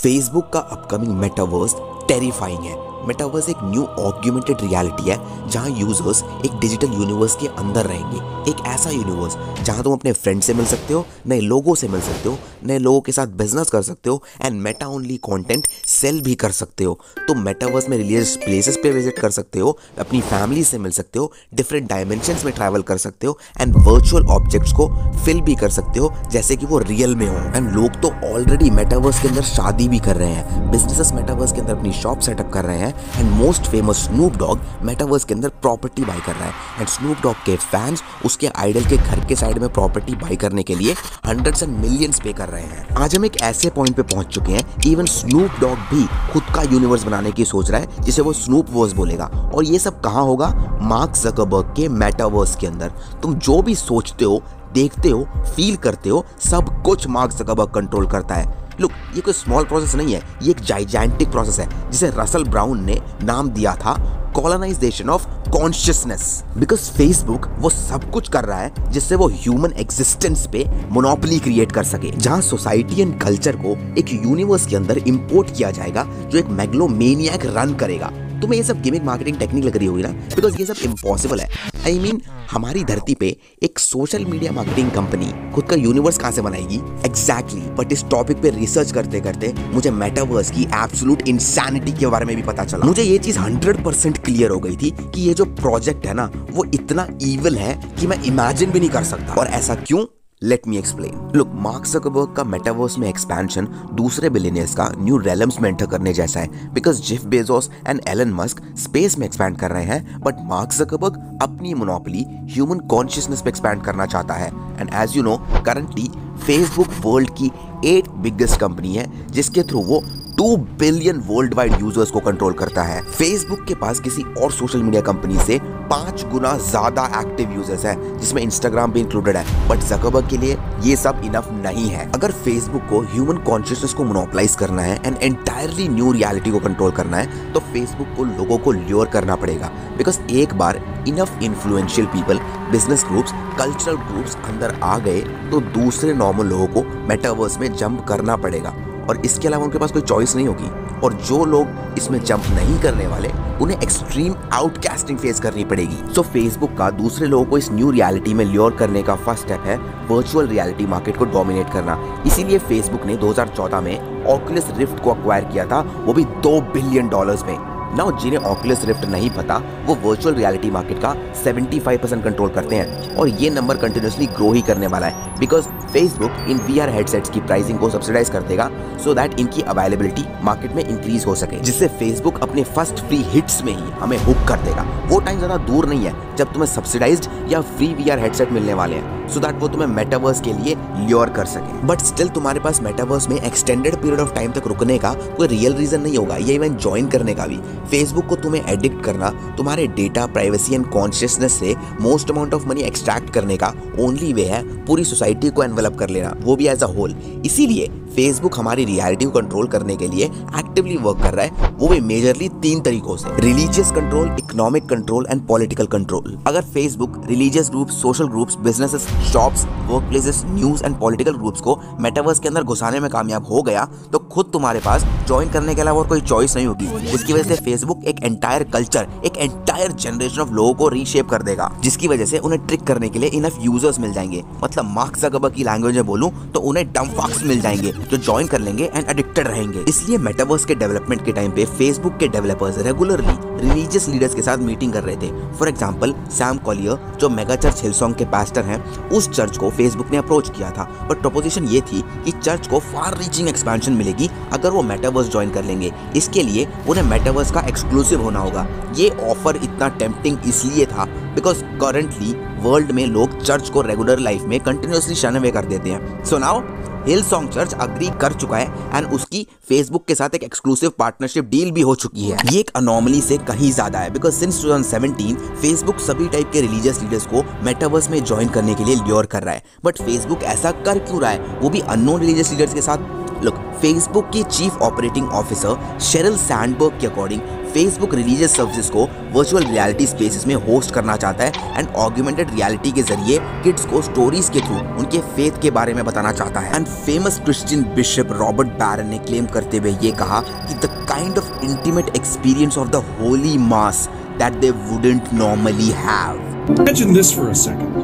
Facebook का upcoming metaverse terrifying है। Metaverse एक न्यू ऑग्यूमेंटेड रियलिटी है जहां यूजर्स एक डिजिटल यूनिवर्स के अंदर रहेंगे। एक ऐसा यूनिवर्स जहां तुम अपने फ्रेंड से मिल सकते हो, नए लोगों से मिल सकते हो, नए लोगों के साथ बिजनेस कर सकते हो and Meta only content sell भी कर सकते हो। तुम मेटावर्स में रिलीजियस प्लेसेस पे विजिट कर सकते हो, अपनी फैमिली से मिल सकते हो, डिफरेंट डायमेंशंस में ट्रैवल कर सकते हो एंड वर्चुअल ऑब्जेक्ट्स को फिल भी कर सकते हो जैसे कि वो रियल में हो। एंड लोग तो ऑलरेडी मेटावर्स के अंदर शादी भी कर रहे हैं, बिजनेसेस मेटावर्स के अंदर अपनी शॉप सेटअप कर रहे हैं and most famous Snoop Dogg metaverse के अंदर प्रॉपर्टी बाय कर रहा है एंड स्नूप डॉग के फैंस उसके आइडल के घर के साइड में प्रॉपर्टी बाय करने के लिए हंड्रेड्स एंड मिलियंस पे कर रहे हैं। आज हम एक ऐसे पॉइंट पे पहुंच चुके हैं, इवन स्नूप डॉग भी खुद का यूनिवर्स बनाने की सोच रहा है जिसे वो स्नूप वर्स बोलेगा। और ये सब कहां होगा? मार्क ज़करबर्ग के मेटावर्स के अंदर। तुम जो भी सोचते हो, देखते हो, फील करते हो, सब कुछ मार्क ज़करबर्ग कंट्रोल करता है। लुक, ये कोई स्मॉल प्रोसेस नहीं है, ये एक जाइजेंटिक प्रोसेस है जिसे रसल ब्राउन ने नाम दिया था colonization of consciousness. Because Facebook वो सब कुछ कर रहा है जिससे वो ह्यूमन एग्जिस्टेंस पे मोनोपोली क्रिएट कर सके, जहां सोसाइटी एंड कल्चर को एक यूनिवर्स के अंदर इंपोर्ट किया जाएगा जो एक मेगलोमेनियक रन करेगा। तुम्हें ये सब गिमिक मार्केटिंग टेक्निक लग रही होगी ना, बिकॉज ये सब इम्पॉसिबल है। आई मीन हमारी धरती पे एक सोशल मीडिया मार्केटिंग कंपनी खुद का यूनिवर्स कहां से बनाएगी? एग्जैक्टली। बट इस टॉपिक पे रिसर्च करते करते मुझे मेटावर्स की एब्सोल्यूट इंसैनिटी के बारे में भी पता चला। मुझे ये चीज 100% क्लियर हो गई थी कि ये जो प्रोजेक्ट है ना वो इतना ईविल है कि मैं इमेजिन भी नहीं कर सकता। और ऐसा क्यों? Let me explain. Look, Mark Zuckerberg का मेटावर्स में एक्सपेंशन दूसरे बिलियनियर्स का न्यू रेलम्स में एंटर करने जैसा है। Because Jeff Bezos and Elon Musk space में एक्सपैंड कर रहे हैं, बट मार्क ज़करबर्ग अपनी मोनोपोली ह्यूमन कॉन्शियसनेस पे एक्सपैंड करना चाहता है। And as you know, currently Facebook world की 8th बिगेस्ट कंपनी है जिसके थ्रू वो 2 बिलियन वर्ल्ड वाइड यूजर्स को कंट्रोल करता है। फेसबुक के पास किसी और सोशल मीडिया कंपनी से 5 गुना ज्यादा एक्टिव यूजर्स हैं, जिसमें इंस्टाग्राम भी इंक्लूडेड है। बट ज़करबर्ग के लिए ये सब इनफ नहीं है। अगर फेसबुक को ह्यूमन कॉन्शियसनेस को मोनोपोलाइज करना है एंड एंटायरली न्यू रियलिटी को कंट्रोल करना है तो फेसबुक को लोगों को ल्योर करना पड़ेगा। बिकॉज एक बार enough influential people, business groups, cultural groups अंदर आ गए तो दूसरे नॉर्मल लोगों को मेटावर्स में जंप करना पड़ेगा और इसके अलावा उनके पास कोई चॉइस नहीं होगी। और जो लोग इसमें जंप नहीं करने वाले उन्हें एक्सट्रीम आउटकास्टिंग फेस करनी पड़ेगी। सो फेसबुक का दूसरे लोगों को इस न्यू रियलिटी में ल्योर करने का फर्स्ट स्टेप है वर्चुअल रियलिटी मार्केट को डोमिनेट करना। इसीलिए फेसबुक ने 2014 में ऑक्यूलस रिफ्ट को अक्वायर किया था, वो भी $2 बिलियन में। नाउ जिन्हें ऑक्यूलस रिफ्ट नहीं पता वो वर्चुअल रियलिटी मार्केट का 75% कंट्रोल करते हैं और ये नंबर कंटिन्यूसली ग्रो ही करने वाला है। Because Facebook in VR headsets की प्राइसिंग को सब्सिडाइज कर देगा सो दैट इनकी अवेलेबिलिटी मार्केट में इंक्रीज हो सके, जिससे फेसबुक अपने फर्स्ट फ्री हिट्स में ही हमें हुक कर देगा। वो टाइम ज्यादा दूर नहीं है जब तुम्हें सब्सिडाइज्ड या फ्री VR हेडसेट मिलने वाले हैं सो दैट वो तुम्हें मेटावर्स के लिए ल्योर कर सके। बट स्टिल तुम्हारे पास मेटावर्स में एक्सटेंडेड पीरियड ऑफ टाइम तक रुकने का कोई रियल रीजन नहीं होगा, या इवन ज्वाइन करने का भी। फेसबुक को तुम्हें एडिक्ट करना, तुम्हारे डेटा, प्राइवेसी एंड कॉन्शियसनेस से most amount of money extract करने का ओनली वे है पूरी सोसाइटी को एनवेलप कर लेना, वो भी एज अ होल। इसीलिए फेसबुक हमारी रियलिटी को कंट्रोल करने के लिए एक्टिवली वर्क कर रहा है, वो भी मेजरली 3 तरीकों से: religious control, economic control and political control. अगर Facebook religious groups, social groups, businesses, shops, work places, news and political groups को मेटावर्स के अंदर घुसाने में कामयाब हो गया तो खुद तुम्हारे पास ज्वाइन करने के अलावा और कोई चॉइस नहीं होगी, जिसकी वजह से फेसबुक एक एंटायर कल्चर, एक एंटायर जनरेशन ऑफ लोगों को रीशेप कर देगा, जिसकी वजह से उन्हें ट्रिक करने के लिए इनफ यूजर्स मिल जाएंगे। मतलब मार्क ज़करबर्ग की लैंग्वेज में बोलूं तो उन्हें डम फक्स मिल जाएंगे जो ज्वाइन कर लेंगे एंड एडिक्टेड रहेंगे। इसलिए मेटावर्स के डेवलपमेंट के टाइम पे फेसबुक के डेवलपर्स रेगुलरली रिलीजियस लीडर्स के साथ मीटिंग कर रहे थे। फॉर एग्जांपल सैम कॉलियर जो मेगा चर्च हिलसॉन्ग के पास्टर हैं, उस चर्च को फेसबुक ने अप्रोच किया था, बट प्रपोजिशन ये थी कि चर्च को फार रीचिंग एक्सपेंशन मिलेगी अगर वो मेटावर्स ज्वाइन कर लेंगे। इसके लिए उन्हें मेटावर्स का एक्सक्लूसिव होना होगा। ये ऑफर इतना टेम्पटिंग इसलिए था बिकॉज करंटली वर्ल्ड में लोग चर्च को रेगुलर लाइफ में कंटिन्यूअसली शन अवे कर देते हैं। सो नाउ हिलसॉन्ग चर्च अग्री कर चुका है एंड उसकी फेसबुक के साथ एक एक्सक्लूसिव पार्टनरशिप डील भी हो चुकी है। ये एक अनोमली से कहीं ज्यादा है बिकॉज सिंस 2017 फेसबुक सभी टाइप के रिलीजियस लीडर्स को मेटावर्स में ज्वाइन करने के लिए ल्योर कर रहा है। बट फेसबुक ऐसा कर क्यों रहा है, वो भी अननोन रिलीजियस लीडर्स के साथ? लुक, फेसबुक की chief operating officer Sheryl Sandberg के अकॉर्डिंग फेसबुक रिलीजियस सर्विसेज को वर्चुअल रियलिटी स्पेसेस में होस्ट करना चाहता है एंड ऑगमेंटेड रियलिटी के जरिए किड्स को स्टोरीज के थ्रू उनके फेथ के बारे में बताना चाहता है। And famous Christian bishop Robert Barron ने क्लेम करते हुए ये कहा कि the kind of intimate experience of the holy mass that they wouldn't normally have. Imagine this for a second.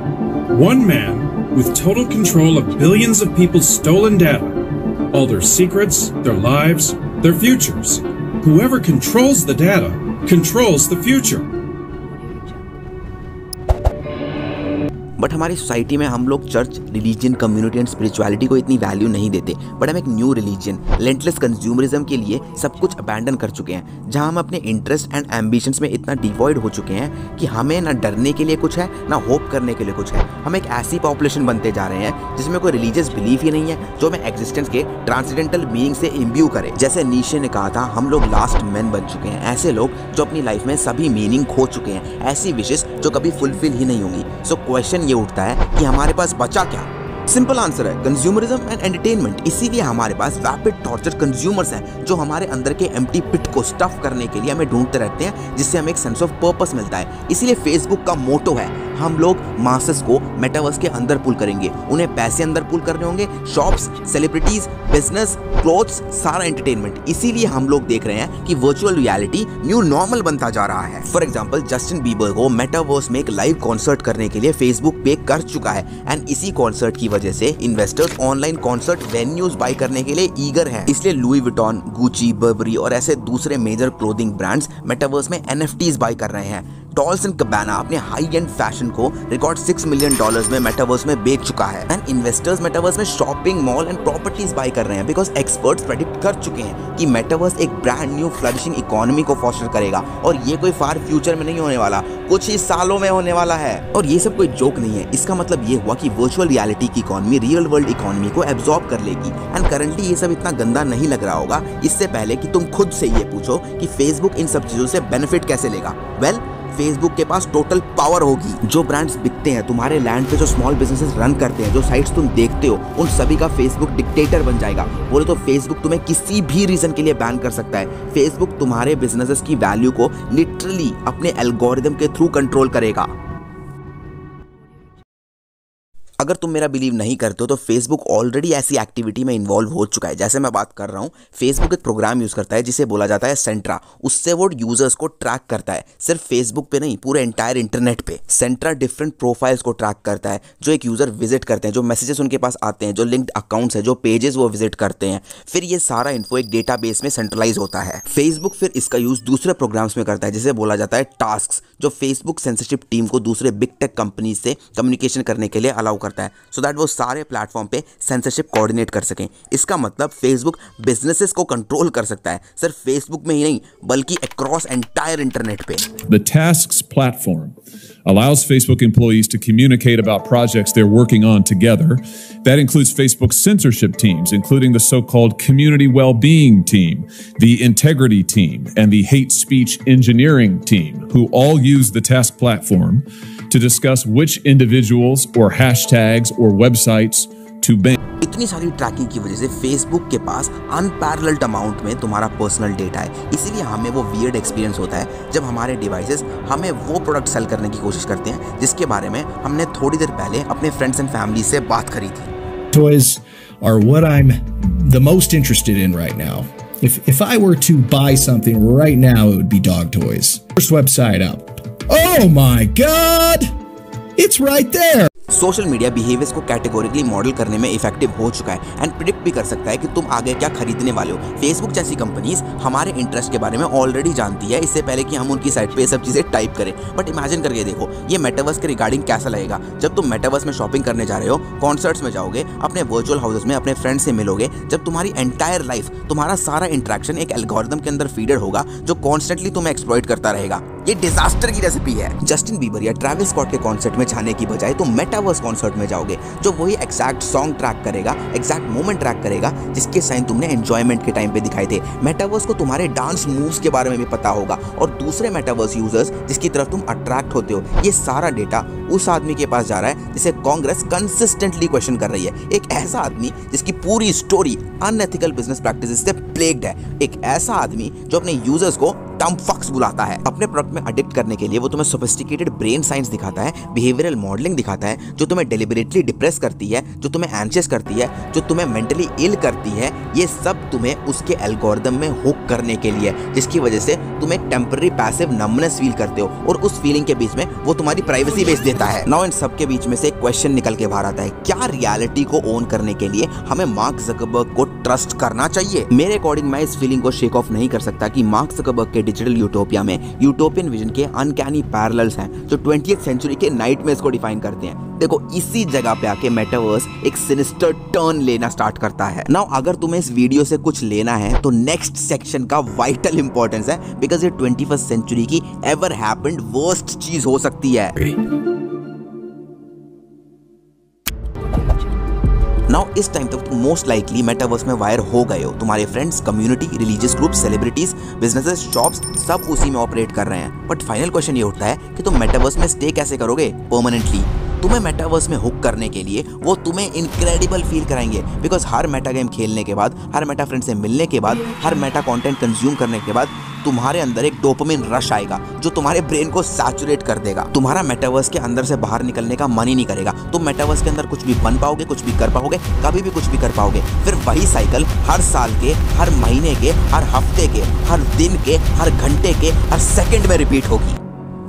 One man with total control of billions of people's stolen data, all their secrets, their lives, their futures. Whoever controls the data controls the future. But हमारी society में हम लोग church, religion, community and spirituality को इतनी value नहीं देते, but हम एक न्यू रिलीजन, लेंटलेस कंज्यूमरिज्म के लिए सब कुछ अबैंडन कर चुके हैं, जहां हम अपने इंटरेस्ट एंड एम्बिशंस में इतना डिवॉइड हो चुके हैं कि हमें ना डरने के लिए कुछ है, ना होप करने के लिए कुछ है। हम एक ऐसी पॉपुलेशन बनते जा रहे हैं जिसमें कोई रिलीजियस बिलीफ ही नहीं है जो हमें एग्जिस्टेंस के ट्रांसेंडेंटल मीनिंग से इम्ब्यू करे। जैसे नीशे ने कहा था, हम लोग लास्ट मैन बन चुके हैं, ऐसे लोग जो अपनी लाइफ में सभी मीनिंग खो चुके हैं, ऐसी विशेष जो कभी फुलफिल ही नहीं होंगी। सो क्वेश्चन ये उठता है कि हमारे पास बचा क्या? सिंपल आंसर है कंज्यूमरिज्म एंड एंटरटेनमेंट। इसीलिए हमारे पास रैपिड टॉर्चर कंज्यूमर्स हैं जो हमारे अंदर के एम्प्टी पिट को स्टफ करने के लिए हमें ढूंढते रहते हैं, जिससे हमें एक सेंस ऑफ पर्पस मिलता है। इसीलिए फेसबुक का मोटो है, हम लोग मासेस को मेटावर्स के अंदर पुल करेंगे, उन्हें पैसे अंदर पुल करने होंगे, शॉप्स, सेलिब्रिटीज, बिजनेस, क्लोथ्स, सारा एंटरटेनमेंट। इसीलिए हम लोग देख रहे हैं कि वर्चुअल रियलिटी न्यू नॉर्मल बनता जा रहा है। फॉर एग्जांपल, जस्टिन बीबर को मेटावर्स में एक लाइव कॉन्सर्ट करने के लिए फेसबुक पे कर चुका है एंड इसी कॉन्सर्ट की वजह से investors online concert venues buy करने के लिए ईगर हैं। इसलिए लुई विटॉन, गुची, बर्बरी और ऐसे दूसरे मेजर क्लोथिंग ब्रांड्स मेटावर्स में एनएफटीज बाय कर रहे हैं। डॉल्स एंड गबाना अपने हाई एंड फैशन को रिकॉर्ड $6 मिलियन में मेटावर्स में बेच चुका है एंड इन्वेस्टर्स मेटावर्स में shopping mall and properties buy कर रहे हैं बिकॉज एक्सपर्ट्स प्रेडिक्ट कर चुके हैं कि मेटावर्स एक ब्रांड न्यू फ्लरिशिंग इकोनॉमी को फॉस्टर करेगा और ये कोई फार फ्यूचर में नहीं होने वाला, कुछ ही सालों में होने वाला है। और ये सब कोई जोक नहीं है, इसका मतलब ये हुआ कि वर्चुअल रियलिटी की इकोनॉमी रियल वर्ल्ड इकोनॉमी को एब्जॉर्ब कर लेगी एंड करंटली ये सब इतना गंदा नहीं लग रहा होगा। इससे पहले कि तुम खुद से ये पूछो कि फेसबुक इन सब चीजों से बेनिफिट कैसे लेगा, वेल फेसबुक के पास टोटल पावर होगी। जो ब्रांड्स बिकते हैं, तुम्हारे लैंड पे जो स्मॉल बिजनेसेस रन करते हैं, जो साइट्स तुम देखते हो, उन सभी का फेसबुक डिक्टेटर बन जाएगा। बोले तो फेसबुक तुम्हें किसी भी रीजन के लिए बैन कर सकता है। फेसबुक तुम्हारे बिजनेसेस की वैल्यू को लिटरली अपने एल्गोरिदम के थ्रू कंट्रोल करेगा। अगर तुम मेरा बिलीव नहीं करते हो तो फेसबुक ऑलरेडी ऐसी एक्टिविटी में इन्वॉल्व हो चुका है। जैसे मैं बात कर रहा हूँ, फेसबुक एक प्रोग्राम यूज करता है जिसे बोला जाता है सेंट्रा। उससे वो यूजर्स को ट्रैक करता है, सिर्फ फेसबुक पे नहीं, पूरे एंटायर इंटरनेट पे। सेंट्रा डिफरेंट प्रोफाइल्स को ट्रैक करता है जो एक यूजर विजिट करते हैं, जो मैसेजेस उनके पास आते हैं, जो लिंक्ड अकाउंट्स है, जो पेजेस वो विजिट करते हैं। फिर ये सारा इन्फो एक डेटाबेस में सेंट्रलाइज होता है। फेसबुक फिर इसका यूज दूसरे प्रोग्राम्स में करता है जिसे बोला जाता है टास्क, जो फेसबुक सेंसरशिप टीम को दूसरे बिग टेक कंपनीज से कम्युनिकेशन करने के लिए अलाउ करता है सो दैट वो सारे प्लेटफॉर्म पे सेंसरशिप कोऑर्डिनेट कर सकें। इसका मतलब फेसबुक बिजनेसेस को कंट्रोल कर सकता है, सिर्फ फेसबुक में ही नहीं बल्कि अक्रॉस एंटायर इंटरनेट पे। The Tasks platform allows Facebook employees to communicate about projects they're working on together. That includes Facebook's censorship teams, including the so-called community well-being team, the integrity team, and the hate speech engineering team, who all use the Task platform to discuss which individuals or hashtags or websites to ban. इतनी सारी trekking की वजह से Facebook के पास unparalleled amount में तुम्हारा personal data है। इसीलिए हमें वो वियर्ड एक्सपीरियंस होता है जब हमारे डिवाइसेस हमें वो प्रोडक्ट सेल करने की कोशिश करते हैं जिसके बारे में हमने थोड़ी देर पहले अपने फ्रेंड्स एंड फैमिली से बात करी थी। Toys are what I'm the most interested in right now. If I were to buy something right now, it would be dog toys. First website up. Oh my God! It's right there. Social media behaviours को categorically model करने में effective हो चुका है and predict भी कर सकता है कि तुम आगे क्या खरीदने वाले हो। फेसबुक जैसी कंपनीज हमारे इंटरेस्ट के बारे में ऑलरेडी जानती है इससे पहले कि हम उनकी साइट पे ये सब चीजें टाइप करें। बट इमेजिन करके देखो ये मेटावर्स के रिगार्डिंग कैसा लगेगा जब तुम मेटावर्स में शॉपिंग करने जा रहे हो, कॉन्सर्ट्स में जाओगे, अपने वर्चुअल हाउसेस में अपने फ्रेंड्स से मिलोगे, जब तुम्हारी एंटायर लाइफ, तुम्हारा सारा इंटरेक्शन एक एल्गोरिदम के अंदर फीडर होगा जो कॉन्स्टेंटली तुम्हें एक्सप्लॉइट करता रहेगा। ये डिजास्टर की रेसिपी है। जस्टिन बीबर या ट्रैविस स्कॉट के कॉन्सर्ट में जाने की बजाय तुम मेटावर्स कॉन्सर्ट में जाओगे, जो वही एग्जैक्ट सॉन्ग ट्रैक करेगा, एग्जैक्ट मोमेंट ट्रैक करेगा जिसके साइन तुमने एंजॉयमेंट के टाइम पे दिखाए थे। मेटावर्स को तुम्हारे डांस मूव्स के बारे में भी पता होगा और दूसरे मेटावर्स यूजर्स जिसकी तरफ तुम अट्रैक्ट होते हो। ये सारा डेटा उस आदमी के पास जा रहा है जिसे कांग्रेस कंसिस्टेंटली क्वेश्चन कर रही है। एक ऐसा आदमी जिसकी पूरी स्टोरी अनएथिकल बिजनेस प्रैक्टिसेस से प्लेग्ड है। एक ऐसा आदमी जो अपने यूजर्स को टर्म फक्स बुलाता है। अपने प्रोडक्ट में एडिक्ट करने के लिए वो तुम्हें सोफिस्टिकेटेड ब्रेन साइंस दिखाता है, बिहेवियरल मॉडलिंग दिखाता है, जो तुम्हें डेलिबरेटली डिप्रेस करती है, जो तुम्हें एंशियस करती है, जो तुम्हें मेंटली इल करती है। ये सब तुम्हें उसके एल्गोरिदम में हुक करने के लिए, जिसकी वजह से तुम एक टेम्पररी पैसिव नम्बनेस फील करते हो और उस फीलिंग के बीच में वो तुम्हारी प्राइवेसी बेच देता है। नाउ इन सब के बीच में से एक क्वेश्चन निकल के बाहर आता है, क्या रियलिटी को ओन करने के लिए हमें मार्क ज़करबर्ग को ट्रस्ट करना चाहिए? मेरे अकॉर्डिंग मैं इस फीलिंग को शेक ऑफ नहीं कर सकता कि मार्क ज़करबर्ग के डिजिटल यूटोपिया में यूटोपियन विजन के अनकैनी पैरेलल्स हैं जो 20th सेंचुरी के नाइटमेयर्स को डिफाइन करते हैं। देखो, इसी जगह पे आके मेटावर्स एक सिनिस्टर टर्न लेना स्टार्ट करता है। नाउ अगर तुम्हें इस वीडियो से कुछ लेना है तो नेक्स्ट सेक्शन का वाइटल इंपॉर्टेंस है, बिकॉज ये 21st सेंचुरी की एवर हैपेंड वर्स्ट चीज हो सकती है। नाउ इस टाइम तक तुम मोस्ट लाइकली मेटावर्स में वायर हो गए हो। तुम्हारे friends, community, religious group, celebrities, businesses, shops सब उसी में ऑपरेट कर रहे हैं। बट फाइनल क्वेश्चन ये उठता है कि तुम मेटावर्स में स्टे कैसे करोगे परमानेंटली? तुम्हें मेटावर्स में हुक करने के लिए वो तुम्हें इनक्रेडिबल फील कराएंगे, बिकॉज हर मेटा गेम खेलने के बाद, हर मेटा फ्रेंड से मिलने के बाद, हर मेटा कंटेंट कंज्यूम करने के बाद तुम्हारे अंदर एक डोपामिन रश आएगा जो तुम्हारे ब्रेन को सैचुरेट कर देगा। तुम्हारा मेटावर्स के अंदर से बाहर निकलने का मन ही नहीं करेगा। तुम मेटावर्स के अंदर कुछ भी बन पाओगे, कुछ भी कर पाओगे, कभी भी कुछ भी कर पाओगे। फिर वही साइकिल हर साल के, हर महीने के, हर हफ्ते के, हर दिन के, हर घंटे के, हर सेकंड में रिपीट होगी।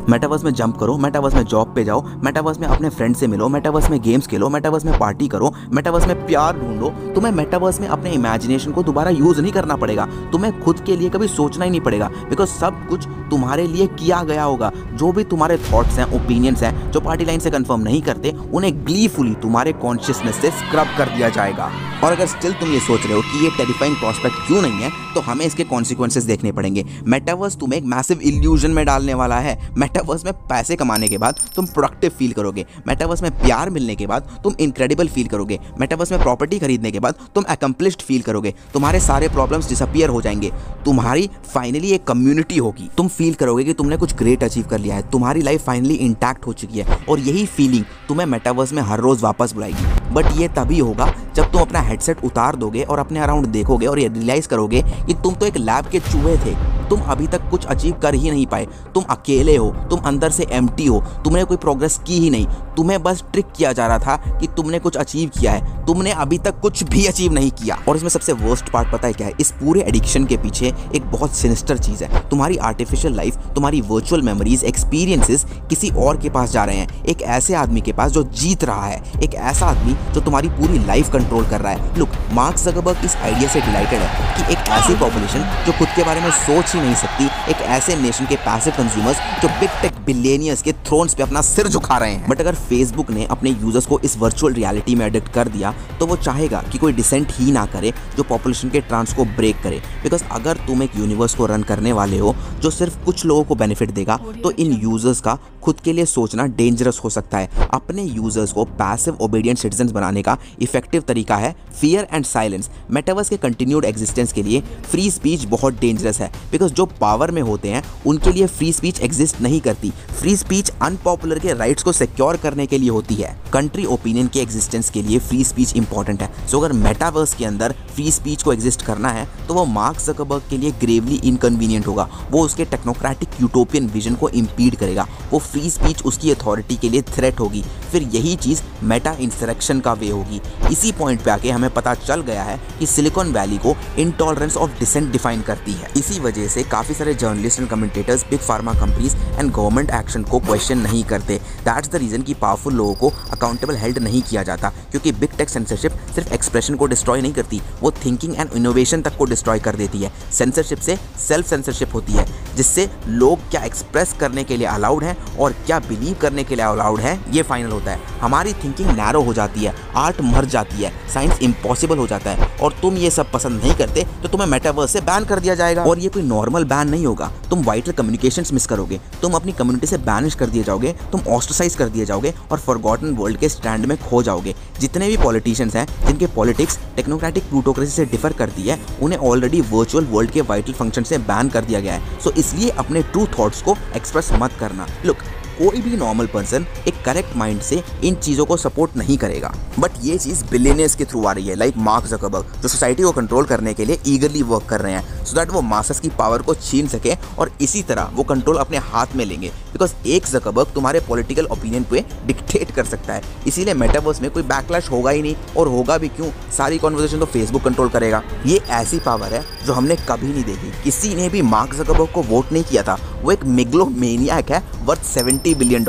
मेटावर्स में जंप करो, मेटावर्स में जॉब पे जाओ, मेटावर्स में अपने फ्रेंड से मिलो, मेटावर्स में गेम्स खेलो, मेटावर्स में पार्टी करो, मेटावर्स में प्यार ढूंढो। तुम्हें मेटावर्स में अपने इमेजिनेशन को दोबारा यूज नहीं करना पड़ेगा। तुम्हें खुद के लिए कभी सोचना ही नहीं पड़ेगा, बिकॉज सब कुछ तुम्हारे लिए किया गया होगा। जो भी तुम्हारे थॉट्स हैं, ओपिनियंस हैं, जो पार्टी लाइन से कंफर्म नहीं करते, उन्हें ग्लीफुली तुम्हारे कॉन्शियसनेस से स्क्रब कर दिया जाएगा। और अगर स्टिल तुम ये सोच रहे हो कि ये टेरिफाइंग प्रोस्पेक्ट क्यों नहीं है, तो हमें इसके कॉन्सिक्वेंसेस देखने पड़ेंगे। मेटावर्स तुम्हें एक मैसिव इल्यूजन में डालने वाला है। मेटावर्स में पैसे कमाने के बाद तुम प्रोडक्टिव फील करोगे, मेटावर्स में प्यार मिलने के बाद तुम इनक्रेडिबल फील करोगे, मेटावर्स में प्रॉपर्टी खरीदने के बाद तुम अकम्प्लिश्ड फील करोगे, तुम्हारे सारे प्रॉब्लम्स डिसअपीयर हो जाएंगे, तुम्हारी फाइनली एक कम्युनिटी होगी, तुम फील करोगे कि तुमने कुछ ग्रेट अचीव कर लिया है, तुम्हारी लाइफ फाइनली इंटैक्ट हो चुकी है। और यही फीलिंग तुम्हें मेटावर्स में हर रोज वापस बुलाएगी। बट ये तभी होगा जब तुम अपना हेडसेट उतार दोगे और अपने अराउंड देखोगे और ये रियलाइज करोगे कि तुम तो एक लैब के चूहे थे। तुम अभी तक कुछ अचीव कर ही नहीं पाए, तुम अकेले हो, तुम अंदर से एम्प्टी हो, तुमने कोई प्रोग्रेस की ही नहीं, तुम्हें बस ट्रिक किया जा रहा था कि तुमने कुछ अचीव किया है, तुमने अभी तक कुछ भी अचीव नहीं किया। और इसमें सबसे वर्स्ट पार्ट पता है क्या है? इस पूरे एडिक्शन के पीछे एक बहुत सिनिस्टर चीज है। तुम्हारी आर्टिफिशियल लाइफ, तुम्हारी वर्चुअल मेमोरीज, एक्सपीरियंसेस किसी और के पास जा रहे हैं, एक ऐसे आदमी के पास जो जीत रहा है, एक ऐसा आदमी जो तुम्हारी पूरी लाइफ कंट्रोल कर रहा है। लुक, मार्क ज़करबर्ग इस आइडिया से डिलाइटेड है कि एक ऐसी पॉपुलेशन जो खुद के बारे में सोच नहीं सकती, एक ऐसे नेशन के पैसिव कंज्यूमर्स जो बिग टेक बिलियनियर्स के थ्रोन्स पे अपना सिर झुका रहे हैं। बट अगर फेसबुक ने अपने यूजर्स को इस वर्चुअल रियलिटी में एडिक्ट कर दिया तो वो चाहेगा कि कोई डिसेंट ही ना करे जो पॉपुलेशन के ट्रांस को ब्रेक करे। बिकॉज अगर तुम एक यूनिवर्स को रन करने वाले हो जो सिर्फ कुछ लोगों को बेनिफिट देगा, तो इन यूजर्स का खुद के लिए सोचना डेंजरस हो सकता है। अपने यूजर्स को पैसिव ओबीडिएंट सिटीजन बनाने का इफेक्टिव तरीका है फियर एंड साइलेंस। मेटावर्स के कंटिन्यूड एग्जिस्टेंस के लिए फ्री स्पीच बहुत डेंजरस है, बिकॉज जो पावर में होते हैं उनके लिए फ्री स्पीच एग्जिस्ट नहीं करती। फ्री स्पीच अनपॉपुलर के राइट्स को सिक्योर करने के लिए होती है। कंट्री ओपिनियन के एग्जिस्टेंस के लिए फ्री स्पीच इंपॉर्टेंट है। सो अगर मेटावर्स के अंदर फ्री स्पीच को एग्जिस्ट करना है तो वो मार्क ज़करबर्ग के लिए ग्रेवली इनकन्वीनियंट होगा। वो उसके टेक्नोक्रेटिक यूटोपियन विजन को इम्पीड करेगा। वो फ्री स्पीच उसकी अथॉरिटी के लिए थ्रेट होगी। फिर यही चीज़ मेटा इंसरेक्शन का वे होगी। इसी पॉइंट पे आके हमें पता चल गया है कि सिलिकॉन वैली को इंटॉलरेंस ऑफ डिसेंट डिफाइन करती है। इसी वजह से काफ़ी सारे journalist and commentators big pharma companies and government action को क्वेश्चन नहीं करते। दैट्स द रीज़न कि पावरफुल लोगों को अकाउंटेबल हेल्ड नहीं किया जाता, क्योंकि बिग टेक सेंसरशिप सिर्फ एक्सप्रेशन को डिस्ट्रॉय नहीं करती, वो थिंकिंग एंड इनोवेशन तक को डिस्ट्रॉय कर देती है। सेंसरशिप से सेल्फ सेंसरशिप होती है। जिससे लोग क्या एक्सप्रेस करने के लिए अलाउड हैं और क्या बिलीव करने के लिए अलाउड है, ये फाइनल होता है। हमारी थिंकिंग नैरो हो जाती है, आर्ट मर जाती है, साइंस इम्पॉसिबल हो जाता है, और तुम ये सब पसंद नहीं करते तो तुम्हें मेटावर्स से बैन कर दिया जाएगा। और ये कोई नॉर्मल बैन नहीं होगा, तुम वाइटल कम्युनिकेशंस मिस करोगे, तुम अपनी कम्युनिटी से बैनिश कर दिए जाओगे, तुम ऑस्ट्रेसाइज कर दिए जाओगे और फॉरगॉटन वर्ल्ड के स्टैंड में खो जाओगे। जितने भी पॉलिटिशियंस हैं जिनके पॉलिटिक्स टेक्नोक्रेटिक प्लूटोक्रेसी से डिफर करती है, उन्हें ऑलरेडी वर्चुअल वर्ल्ड के वाइटल फंक्शन से बैन कर दिया गया है। सो इसलिए अपने ट्रू थॉट्स को एक्सप्रेस मत करना। लुक, कोई भी नॉर्मल पर्सन एक करेक्ट माइंड से इन चीज़ों को सपोर्ट नहीं करेगा, बट ये चीज़ बिलियनियर्स के थ्रू आ रही है, लाइक मार्क ज़करबर्ग, जो सोसाइटी को कंट्रोल करने के लिए ईगरली वर्क कर रहे हैं सो दैट वो मासेस की पावर को छीन सके और इसी तरह वो कंट्रोल अपने हाथ में लेंगे। बिकॉज एक ज़करबर्ग तुम्हारे पॉलिटिकल ओपिनियन पे डिक्टेट कर सकता है, इसीलिए मेटावर्स में कोई बैकलैश होगा ही नहीं, और होगा भी क्यों, सारी कॉन्वर्सेशन तो फेसबुक कंट्रोल करेगा। ये ऐसी पावर है जो हमने कभी नहीं देखी। किसी ने भी मार्क ज़करबर्ग को वोट नहीं किया था, वो एक मेगलोमेनियाक है वर्थ $70 बिलियन।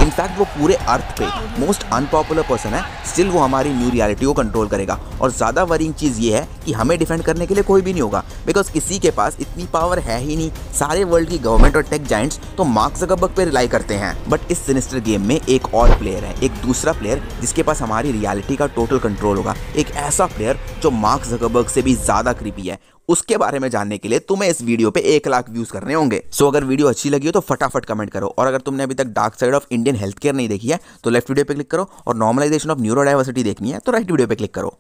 इनफैक्ट वो पूरे अर्थ पे मोस्ट अनपॉपुलर पर्सन है, स्टिल वो हमारी न्यू रियलिटी को कंट्रोल करेगा। और ज़्यादा वरीइंग चीज़ ये है कि हमें डिफेंड करने के लिए कोई भी नहीं होगा, बिकॉज किसी के पास इतनी पावर है ही नहीं। सारे वर्ल्ड की गवर्नमेंट और टेक जाइंट्स तो मार्क ज़करबर्ग पे रिलाई करते हैं। बट इस सिनिस्टर गेम में एक और प्लेयर है, एक दूसरा प्लेयर जिसके पास हमारी रियलिटी का टोटल कंट्रोल होगा, एक ऐसा प्लेयर जो मार्क ज़करबर्ग से भी ज़्यादा क्रीपी है। उसके बारे में जानने के लिए तुम्हें इस वीडियो पे 1 लाख व्यूज करने होंगे। सो अगर वीडियो अच्छी लगी हो तो फटाफट कमेंट करो, और अगर तुमने अभी तक dark side of Indian health care नहीं देखी है तो लेफ्ट वीडियो पे क्लिक करो, और नॉर्मलाइजेशन ऑफ न्यूरोडाइवर्सिटी देखनी है तो राइट वीडियो पे क्लिक करो।